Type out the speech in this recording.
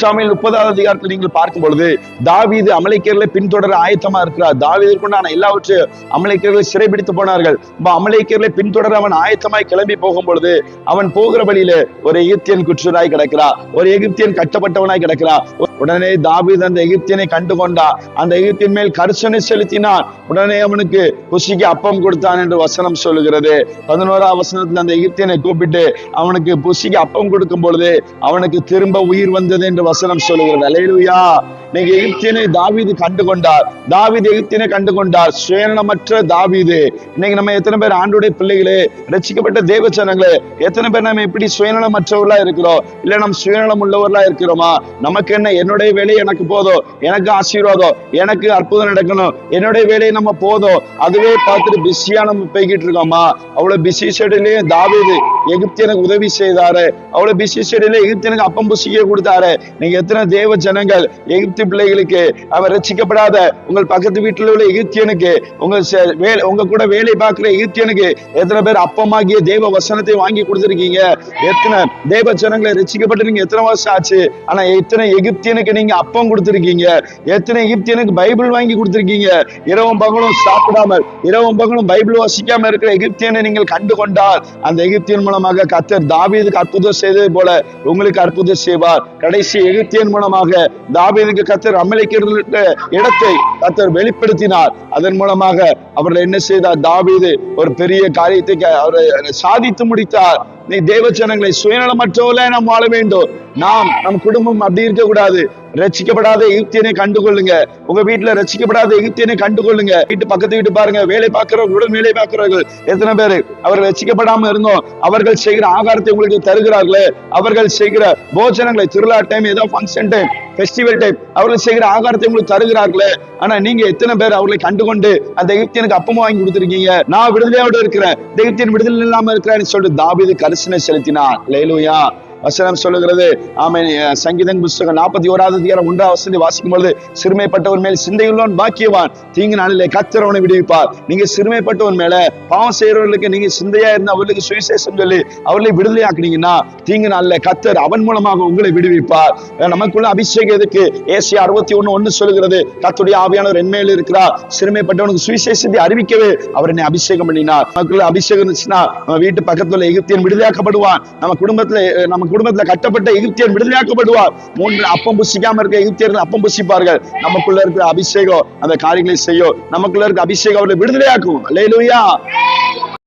Samuel 30வது அதிகாரத்தில் நீங்கள் பார்க்கும் பொழுது தாவீது அமலேக்கியர்களை பின்தொடர ஆயத்தமா இருக்கிறார். தாவீதிற்குண்டான எல்லாவற்றையும் அமலேக்கியர்களை சிறைபிடித்து போனார்கள். அமலேக்கியர்களை பின்தொடர அவன் ஆயத்தமாய் கிளம்பி போகும் பொழுது அவன் போகிற வழியில ஒரு எகிப்தியன் குற்றராய் கிடக்கிறார், ஒரு எகிப்தியன் கட்டப்பட்டவனாய் கிடக்கிறார். உடனே தாவீது அந்த எகிப்தியனை கண்டு கொண்டார், அந்த எகிப்தின் மேல் கரிசனை செலுத்தினான். உடனே அவனுக்கு புசிக்கு அப்பம் கொடுத்தான் என்று வசனம் சொல்லுகிறது. 11ஆம் வசனத்தில் அந்த எகிப்தியனை கூப்பிட்டு அவனுக்கு புசிக்கு அப்பம் கொடுக்கும் பொழுது அவனுக்கு திரும்ப உயிர் வந்தது என்று வசனம் சொல்லுகிறது. அல்லேலூயா. நீங்க எகிப்தியனை தாவீது கண்டு கொண்டார், தாவீது எகிப்தியனை கண்டு கொண்டார். சுயநலமற்ற தாவீது. இன்னைக்கு நம்ம எத்தனை பேர் ஆண்டுடைய பிள்ளைகளே, ரட்சிக்கப்பட்ட தேவச்சனங்களே, எத்தனை பேர் நம்ம எப்படி சுயநலமற்றவர்களா இருக்கிறோம்? இல்ல நம்ம சுயநலம் உள்ளவர்களா இருக்கிறோமா? நமக்கு என்ன, என்னுடைய வேலை எனக்கு போதும், எனக்கு ஆசீர்வாதம், எனக்கு அற்புதம் நடக்கணும், என்னுடைய வேலையை நம்ம போதும், அதுவே பார்த்துட்டு பிஸியா நம்ம போய்கிட்டு இருக்கோமா? அவ்வளவு பிஸி ஷெட்யூலே தாவீது எகிப்தியனுக்கு உதவி செய்தாரு, அவ்வளவு பிஸி ஷெட்யூலே எகிப்தியனுக்கு அப்பம் புசிக்க கொடுத்தாரு. நீங்க எத்தனை தேவ ஜனங்கள் எகிப்தி பிள்ளைகளுக்கு, அவர் ரட்சிக்கப்படாத உங்கள் பக்கத்து வீட்டில் உள்ள எகிப்தியனுக்கு, உங்க கூட வேலை பார்க்கிற எகிப்தியனுக்கு எத்தனை பேர் அப்பமாகிய தேவ வசனத்தை வாங்கி கொடுத்திருக்கீங்க? எத்தனை தேவ ஜனங்களை ரட்சிக்கப்பட்டு நீங்க எத்தனை வருஷம் ஆச்சு? ஆனா எத்தனை எகிப்தியனுக்கு நீங்க அப்பம் கொடுத்திருக்கீங்க? எத்தனை எகிப்தியனுக்கு பைபிள் வாங்கி கொடுத்திருக்கீங்க? இரவும் பகலும் சாப்பிடாமல், இரவும் பகலும் பைபிள் வாசிக்காம இருக்கிற எகிப்தியனை நீங்கள் கண்டு கொண்டால் அந்த எகிப்தியன் மூலமாக கர்த்தர் தாவீதுக்கு அற்புதம் செய்தது போல உங்களுக்கு அற்புதம் செய்வார். கடைசி எகிப்தியன் மூலமாக தாவீதுக்கு கர்த்தர் அமலேக்கியர்களுடைய இடத்தை கர்த்தர் வெளிப்படுத்தினார். அதன் மூலமாக அவர்கள் என்ன செய்தார்? தாவீது ஒரு பெரிய காரியத்தை அவர் சாதித்து முடித்தார். நீ தேவ ஜனங்களை சுயநலமற்றவர்களே நாம் வாழ வேண்டும். நம் குடும்பம் அப்படி இருக்க கூடாது. ரட்சிக்கப்படாத எகிப்தியனை கண்டுகொள்ளுங்க. உங்க வீட்டுல ரட்சிக்கப்படாத எகிப்தியனை கண்டுகொள்ளுங்க. வீட்டு பக்கத்து வீட்டு பாருங்க, வேலை பார்க்கிறவர்களுடன் வேலை பார்க்கிறவர்கள் எத்தனை பேரு அவர்கள் ரட்சிக்கப்படாம இருந்தோம், அவர்கள் செய்கிற ஆகாரத்தை உங்களுக்கு தருகிறார்களே, அவர்கள் செய்கிற போஜனங்களை, திருவிழா டைம், ஏதோ ஃபங்க்ஷன் டைம், ஃபெஸ்டிவல் டைம், அவர்கள் செய்கிற ஆகாரத்தை உங்களுக்கு தருகிறார்களே. ஆனா நீங்க எத்தனை பேர் அவர்களை கண்டுகொண்டு அந்த எகிப்தியனுக்கு அப்பமா வாங்கி கொடுத்திருக்கீங்க? நான் விடுதலையோடு இருக்கிறேன், எகிப்தியன் விடுதலை இல்லாம இருக்கிறேன்னு சொல்லிட்டு தாவீது கரிசனை செலுத்தினான். அல்லேலூயா. வசனம் சொல்லுகிறது. ஆமென். சங்கீதம் புத்தகம் 41வது அதிகாரம் 1ஆம் வசனத்தை வாசிக்கும் பொழுது, சிறுமைப்பட்டவர் மேல் சிந்தையுள்ளவன் பாக்கியவான், தீங்கு நாளிலே கர்த்தர் அவனை விடுவிப்பார். நீங்க சிறுமைப்பட்டவன் மேல, பாவம் செய்யறவர்களுக்கு நீங்க சிந்தையா இருந்து அவர்களுக்கு சுவிசேஷம் சொல்லி அவர்களை விடுதலை ஆக்குனீங்கன்னா தீங்கு நாளிலே கர்த்தர் அவன் மூலமாக உங்களை விடுவிப்பார். நமக்குள்ள அபிஷேகம் எதுக்கு? ஏசாயா 61:1 சொல்லுகிறது, கர்த்தருடைய ஆவியானவர் என் மேல் இருக்கிறார், சிறுமைப்பட்டவனுக்கு சுவிசேஷத்தை அறிவிக்கவே அவர் என்னை அபிஷேகம் பண்ணினார். நமக்குள்ள அபிஷேகம் இருந்துச்சுன்னா நம்ம வீட்டு பக்கத்துல எகிப்தியன் விடுதலையாக்கப்படுவான். நம்ம குடும்பத்துல கட்டப்பட்ட எகிப்தியன் விடுதலையாக்கப்படுவார். 3 அப்பம் புசிக்காம இருக்க எகிப்தியர்கள் அப்பம் புசிப்பார்கள். நமக்குள்ள இருக்கிற அபிஷேகம் அந்த காரியங்களை செய்யும். நமக்குள்ள இருக்க அபிஷேகம் அவர்களை விடுதலையாக்கும். அல்லேலூயா.